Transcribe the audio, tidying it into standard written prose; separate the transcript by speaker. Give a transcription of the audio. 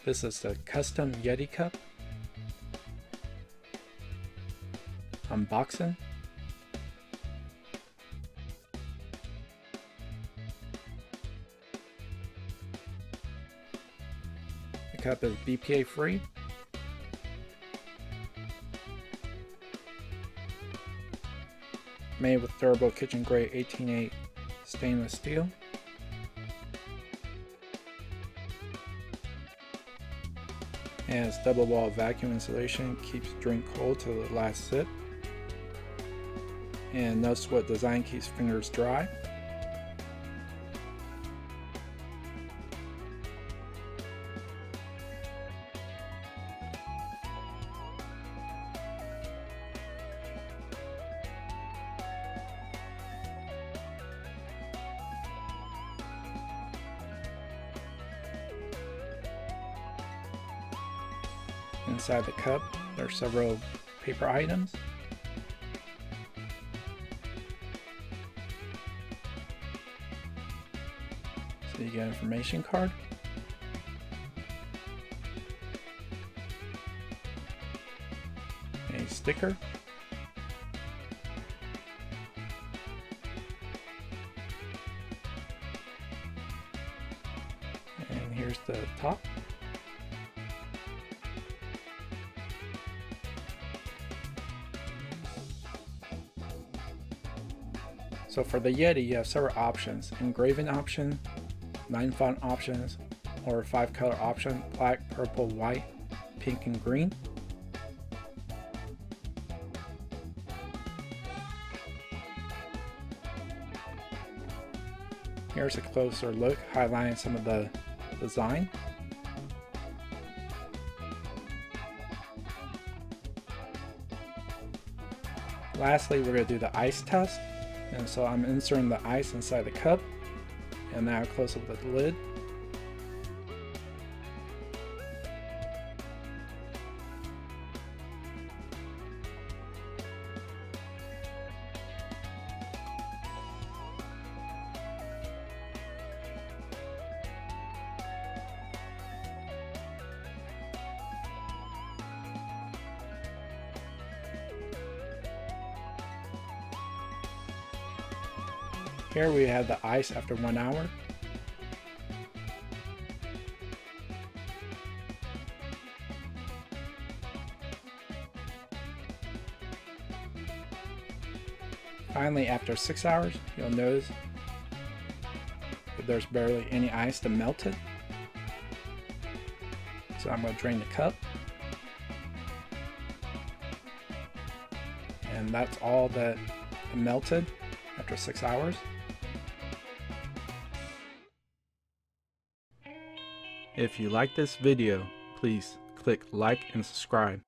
Speaker 1: This is the custom Yeti cup. Unboxing. The cup is BPA free. Made with durable kitchen grade 18A stainless steel. Has double wall vacuum insulation, keeps drink cold till the last sip. And no sweat design keeps fingers dry. Inside the cup, there are several paper items. So you get an information card. A sticker. And here's the top. So for the Yeti, you have several options: engraving option, 9 font options, or 5 color option: black, purple, white, pink, and green. Here's a closer look, highlighting some of the design. Lastly, we're going to do the ice test. And so I'm inserting the ice inside the cup, and now close up the lid. Here we have the ice after 1 hour. Finally, after 6 hours, you'll notice that there's barely any ice to melt it. So I'm going to drain the cup. And that's all that melted after 6 hours. If you like this video, please click like and subscribe.